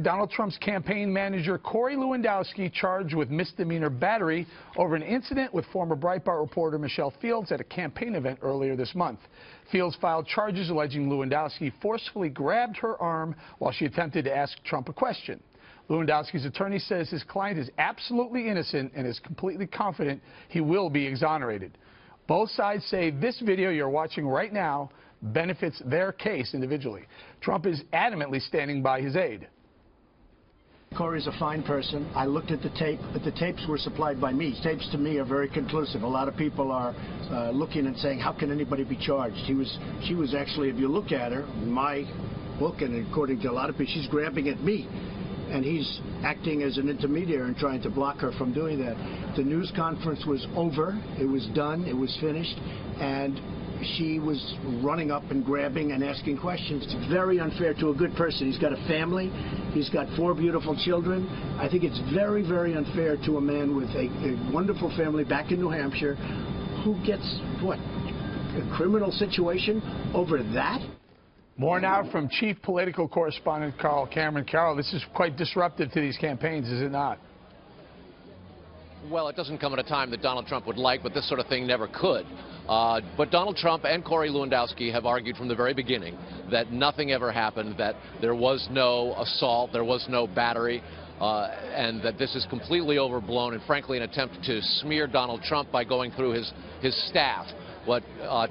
Donald Trump's campaign manager Corey Lewandowski charged with misdemeanor battery over an incident with former Breitbart reporter Michelle Fields at a campaign event earlier this month. Fields filed charges alleging Lewandowski forcefully grabbed her arm while she attempted to ask Trump a question. Lewandowski's attorney says his client is absolutely innocent and is completely confident he will be exonerated. Both sides say this video you're watching right now benefits their case individually. Trump is adamantly standing by his aide. Corey's a fine person. I looked at the tape, but the tapes were supplied by me. Tapes to me are very conclusive. A lot of people are looking and saying, how can anybody be charged? She was actually, if you look at her, in my book, and according to a lot of people, she's grabbing at me. And he's acting as an intermediary and trying to block her from doing that. The news conference was over. It was done. It was finished. And she was running up and grabbing and asking questions. It's very unfair to a good person. He's got a family. He's got 4 beautiful children. I think it's very, very unfair to a man with a wonderful family back in New Hampshire who gets, what, a criminal situation over that? More now from Chief Political Correspondent Carl Cameron. Carl, this is quite disruptive to these campaigns, is it not? Well, it doesn't come at a time that Donald Trump would like, but this sort of thing never could. But Donald Trump and Corey Lewandowski have argued from the very beginning that nothing ever happened, that there was no assault, there was no battery, and that this is completely overblown and, frankly, an attempt to smear Donald Trump by going through his staff, what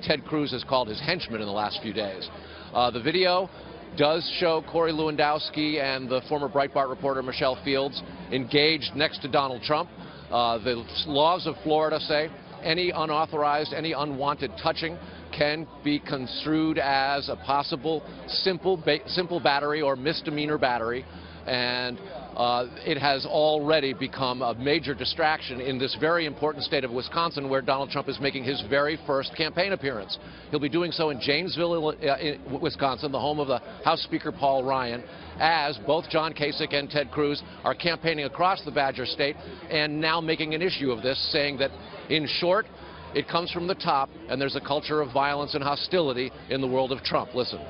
Ted Cruz has called his henchmen in the last few days. The video does show Corey Lewandowski and the former Breitbart reporter Michelle Fields engaged next to Donald Trump. The laws of Florida say any unauthorized, any unwanted touching can be construed as a possible simple battery or misdemeanor battery. And it has already become a major distraction in this very important state of Wisconsin, where Donald Trump is making his very first campaign appearance. He'll be doing so in Janesville, Wisconsin, the home of the House Speaker Paul Ryan, as both John Kasich and Ted Cruz are campaigning across the Badger State and now making an issue of this, saying that, in short, it comes from the top and there's a culture of violence and hostility in the world of Trump. Listen.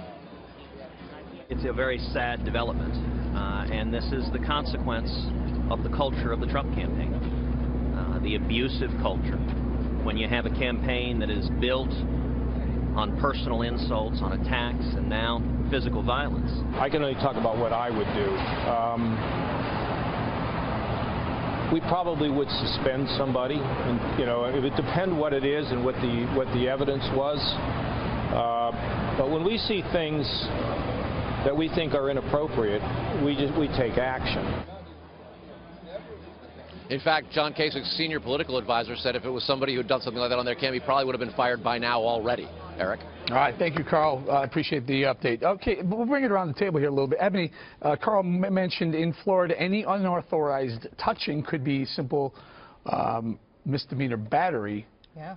It's a very sad development. And this is the consequence of the culture of the Trump campaign, the abusive culture. When you have a campaign that is built on personal insults, on attacks, and now physical violence. I can only talk about what I would do. We probably would suspend somebody, and, you know, it would depend what it is and what the evidence was. But when we see things that we think are inappropriate, we take action. In fact, John Kasich's senior political advisor said if it was somebody who had done something like that on their campaign, he probably would have been fired by now already. Eric? All right, thank you, Carl. I appreciate the update. Okay, we'll bring it around the table here a little bit. Ebony, Carl mentioned in Florida any unauthorized touching could be simple misdemeanor battery. Yeah.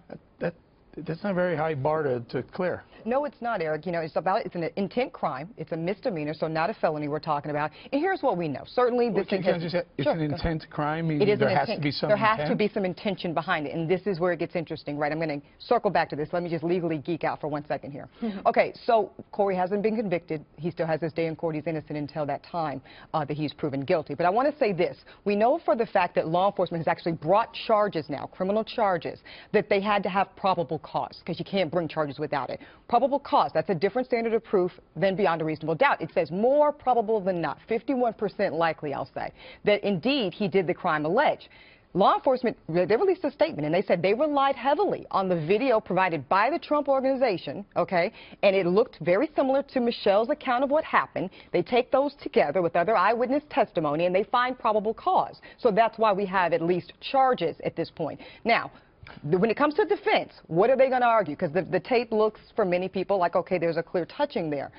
That's not a very high bar to clear. No, it's not, Eric. You know, it's an intent crime. It's a misdemeanor, so not a felony we're talking about. And here's what we know. Certainly, this it's an intent crime. It is there has to be some intent. There has to be some intention behind it, and this is where it gets interesting, right? I'm going to circle back to this. Let me just legally geek out for 1 second here. Okay, so Corey hasn't been convicted. He still has his day in court. He's innocent until that time that he's proven guilty. But I want to say this. We know for the fact that law enforcement has actually brought charges now, criminal charges, that they had to have probable cause, because you can't bring charges without it. Probable cause, that's a different standard of proof than beyond a reasonable doubt. It says more probable than not, 51% likely, I'll say, that indeed he did the crime alleged. Law enforcement, they released a statement, and they said they relied heavily on the video provided by the Trump organization, okay, and it looked very similar to Michelle's account of what happened. They take those together with other eyewitness testimony, and they find probable cause. So that's why we have at least charges at this point. Now, when it comes to defense, what are they going to argue? Because the tape looks, for many people, like, okay, there's a clear touching there.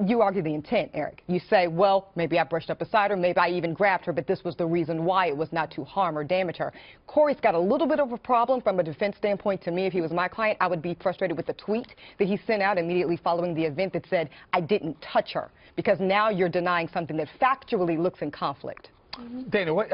You argue the intent, Eric. You say, well, maybe I brushed up beside her, maybe I even grabbed her, but this was the reason why. It was not to harm or damage her. Corey's got a little bit of a problem from a defense standpoint. To me, if he was my client, I would be frustrated with the tweet that he sent out immediately following the event that said, I didn't touch her, because now you're denying something that factually looks in conflict. Dana, what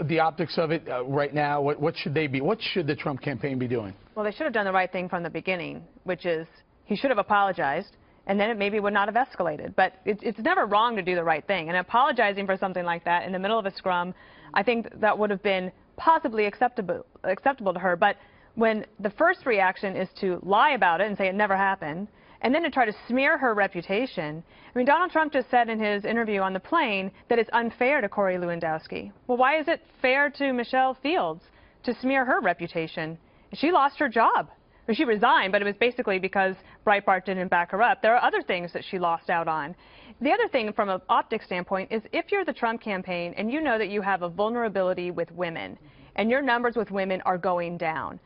the optics of it right now? What should they be? What should the Trump campaign be doing? Well, they should have done the right thing from the beginning, which is he should have apologized and then it maybe would not have escalated. But it's never wrong to do the right thing. And apologizing for something like that in the middle of a scrum, I think that would have been possibly acceptable to her. But when the first reaction is to lie about it and say it never happened, and then to try to smear her reputation. I mean, Donald Trump just said in his interview on the plane that it's unfair to Corey Lewandowski. Well, why is it fair to Michelle Fields to smear her reputation? She lost her job. Or she resigned, but it was basically because Breitbart didn't back her up. There are other things that she lost out on. The other thing from an optics standpoint is if you're the Trump campaign and you know that you have a vulnerability with women and your numbers with women are going down,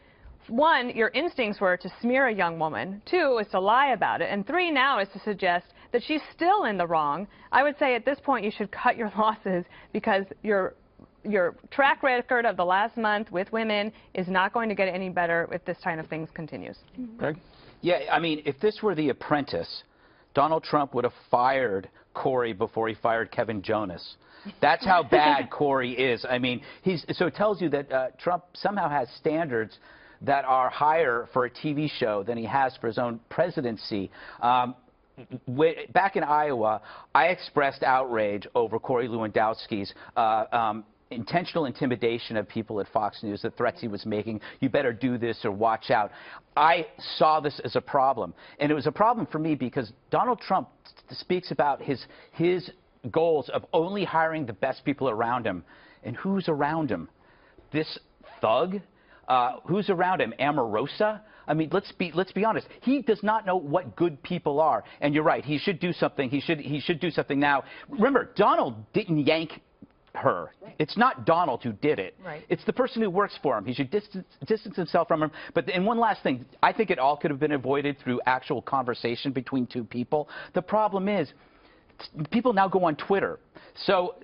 one, your instincts were to smear a young woman. Two, is to lie about it. And three now is to suggest that she's still in the wrong. I would say at this point you should cut your losses because your track record of the last month with women is not going to get any better if this kind of things continues. Greg? Yeah, I mean, if this were The Apprentice, Donald Trump would have fired Corey before he fired Kevin Jonas. That's how bad Corey is. I mean, so it tells you that Trump somehow has standards that are higher for a TV show than he has for his own presidency. Back in Iowa, I expressed outrage over Corey Lewandowski's intentional intimidation of people at Fox News, the threats he was making, you better do this or watch out. I saw this as a problem. And it was a problem for me because Donald Trump speaks about his goals of only hiring the best people around him. And who's around him? This thug? Who's around him? Omarosa? I mean, let's be honest. He does not know what good people are. And you're right. He should do something. He should do something now. Remember, Donald didn't yank her. Right. It's not Donald who did it. Right. It's the person who works for him. He should distance himself from him. And one last thing. I think it all could have been avoided through actual conversation between two people. The problem is, people now go on Twitter. So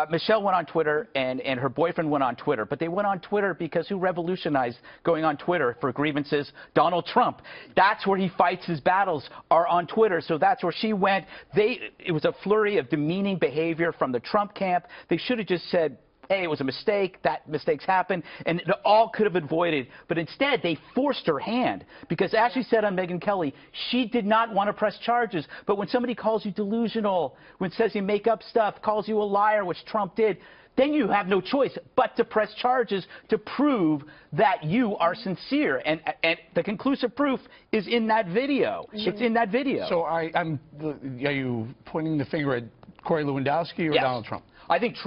Michelle went on Twitter and her boyfriend went on Twitter. But they went on Twitter because who revolutionized going on Twitter for grievances? Donald Trump. That's where he fights his battles, are on Twitter. So that's where she went. It was a flurry of demeaning behavior from the Trump camp. They should have just said, hey, it was a mistake, that mistakes happen, and it all could have been avoided. But instead, they forced her hand, because as she said on Megyn Kelly, she did not want to press charges. But when somebody calls you delusional, when says you make up stuff, calls you a liar, which Trump did, then you have no choice but to press charges to prove that you are sincere. And the conclusive proof is in that video. It's in that video. So are you pointing the finger at Corey Lewandowski or Donald Trump? I think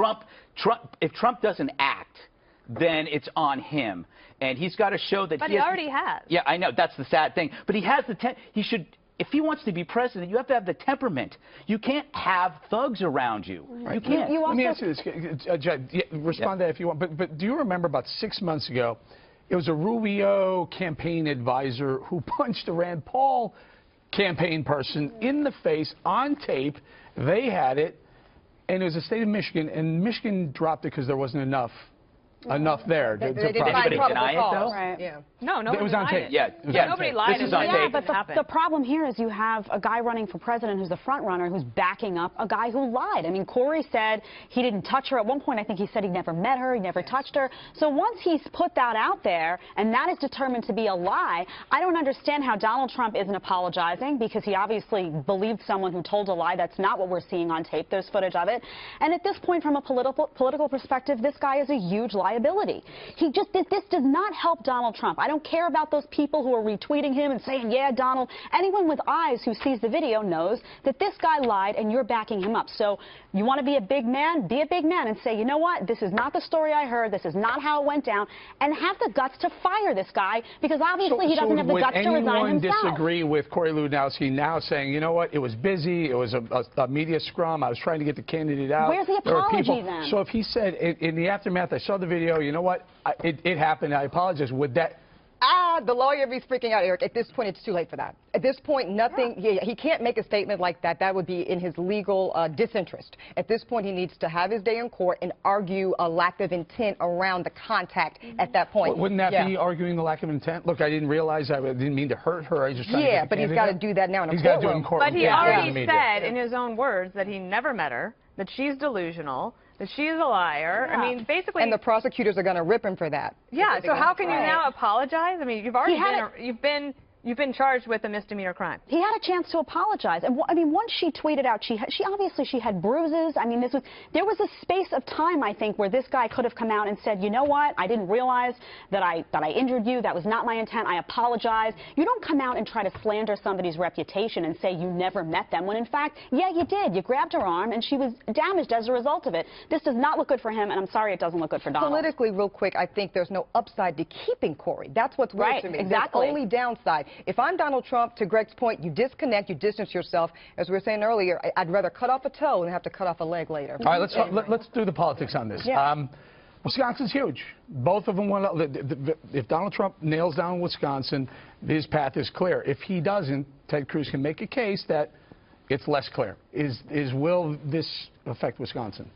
if Trump doesn't act, then it's on him. And he's got to show that he already has. Yeah, I know. That's the sad thing. But he has he should, if he wants to be president, you have to have the temperament. You can't have thugs around you. Right. You can't. Let me ask you this. Respond to that if you want. But do you remember about 6 months ago, it was a Rubio campaign advisor who punched a Rand Paul campaign person in the face on tape. They had it. And it was the state of Michigan, and Michigan dropped it because there wasn't enough there. They didn't deny it, though? Right. Yeah. No, nobody it was on tape. Nobody lied. This is on tape. But the problem here is you have a guy running for president who's the front runner who's backing up a guy who lied. I mean, Corey said he didn't touch her. At one point, I think he said he never met her, he never touched her. So once he's put that out there, and that is determined to be a lie, I don't understand how Donald Trump isn't apologizing, because he obviously believed someone who told a lie. That's not what we're seeing on tape. There's footage of it. And at this point, from a political perspective, this guy is a huge liability. This does not help Donald Trump. I don't care about those people who are retweeting him and saying, yeah, Donald. Anyone with eyes who sees the video knows that this guy lied and you're backing him up. So you want to be a big man and say, you know what, this is not the story I heard, this is not how it went down, and have the guts to fire this guy, because obviously he doesn't have the guts to resign himself. Would anyone disagree with Corey Lewandowski now saying, you know what, it was busy, it was a media scrum, I was trying to get the candidate out. Where's the apology then? So if he said, in the aftermath, I saw the video, you know what, it happened, I apologize, would that... The lawyer be freaking out, Eric. At this point, it's too late for that. At this point, nothing, he can't make a statement like that. That would be in his legal disinterest. At this point, he needs to have his day in court and argue a lack of intent around the contact at that point. Wouldn't that be arguing the lack of intent? Look, I didn't realize, I didn't mean to hurt her. I was just trying to get the but he's got to do that now in a courtroom. He's got to do it in court. But he already said in his own words that he never met her, that she's delusional, that she's a liar. I mean, basically... And the prosecutors are going to rip him for that. Yeah, so how can you now apologize? I mean, you've already been you've been charged with a misdemeanor crime. He had a chance to apologize. And I mean, once she tweeted out, she obviously had bruises. I mean, there was a space of time, I think, where this guy could have come out and said, you know what, I didn't realize that I injured you. That was not my intent. I apologize. You don't come out and try to slander somebody's reputation and say you never met them, when in fact, yeah, you did. You grabbed her arm and she was damaged as a result of it. This does not look good for him, and I'm sorry it doesn't look good for Donald. Politically, real quick, I think there's no upside to keeping Corey. That's what's weird right, to me. exactly. The only downside. If I'm Donald Trump, to Greg's point, you disconnect, you distance yourself. As we were saying earlier, I'd rather cut off a toe than have to cut off a leg later. All right, let's do the politics on this. Yeah. Wisconsin's huge. Both of them want to. If Donald Trump nails down Wisconsin, his path is clear. If he doesn't, Ted Cruz can make a case that it's less clear. Will this affect Wisconsin?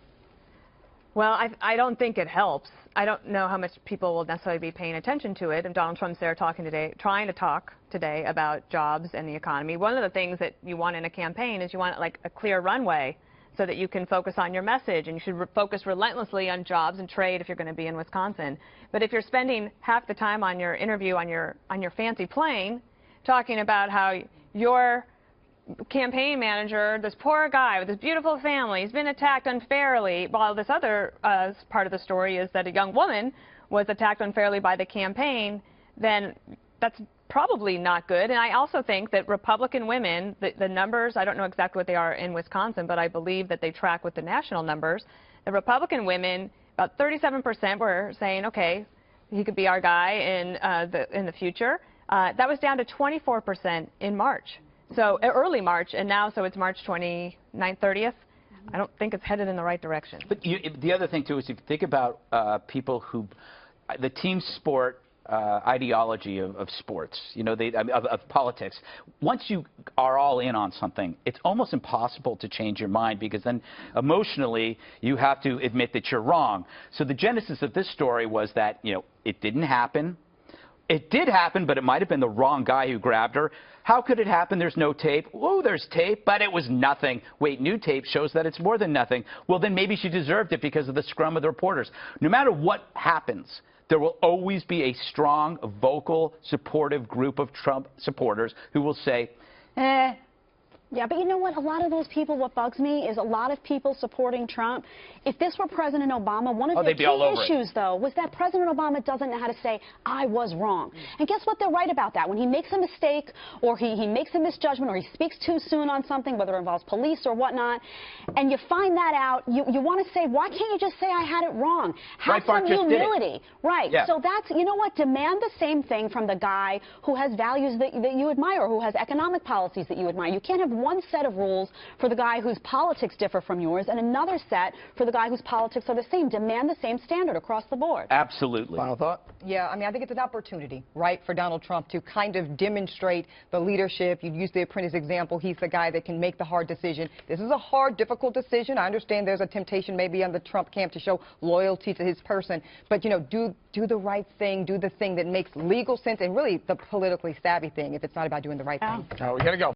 Well, I don't think it helps. I don't know how much people will necessarily be paying attention to it. And Donald Trump's there trying to talk today about jobs and the economy. One of the things that you want in a campaign is you want like a clear runway so that you can focus on your message, and you should focus relentlessly on jobs and trade if you're going to be in Wisconsin. But if you're spending half the time on your interview on your fancy plane talking about how your campaign manager, this poor guy with this beautiful family, has been attacked unfairly, while this other part of the story is that a young woman was attacked unfairly by the campaign, then that's probably not good. And I also think that Republican women, the numbers, I don't know exactly what they are in Wisconsin, but I believe that they track with the national numbers. The Republican women, about 37% were saying, okay, he could be our guy in the future. That was down to 24% in March. So early March, and now, so it's March 29th, 30th. I don't think it's headed in the right direction. But the other thing, too, is if you think about people who, the team sport ideology of sports, you know, of politics, once you are all in on something, it's almost impossible to change your mind, because then emotionally you have to admit that you're wrong. So the genesis of this story was that, you know, it didn't happen. It did happen, but it might have been the wrong guy who grabbed her. How could it happen? There's no tape. Oh, there's tape, but it was nothing. Wait, new tape shows that it's more than nothing. Well, then maybe she deserved it because of the scrum of the reporters. No matter what happens, there will always be a strong, vocal, supportive group of Trump supporters who will say, Yeah, but you know what? A lot of those people, what bugs me is a lot of people supporting Trump. If this were President Obama, one of the key issues, though, was that President Obama doesn't know how to say, I was wrong. And guess what? They're right about that. When he makes a mistake, or he makes a misjudgment, or he speaks too soon on something, whether it involves police or whatnot, and you find that out, you want to say, why can't you just say I had it wrong? Have some humility. Right. Yeah. So that's, you know what? Demand the same thing from the guy who has values that you admire, or who has economic policies that you admire. You can't have one set of rules for the guy whose politics differ from yours and another set for the guy whose politics are the same. Demand the same standard across the board. Absolutely. Final thought? Yeah, I mean, I think it's an opportunity, right, for Donald Trump to kind of demonstrate the leadership. You use the Apprentice example. He's the guy that can make the hard decision. This is a hard, difficult decision. I understand there's a temptation maybe on the Trump camp to show loyalty to his person. But, you know, do the right thing, do the thing that makes legal sense, and really the politically savvy thing if it's not about doing the right thing. We got to go.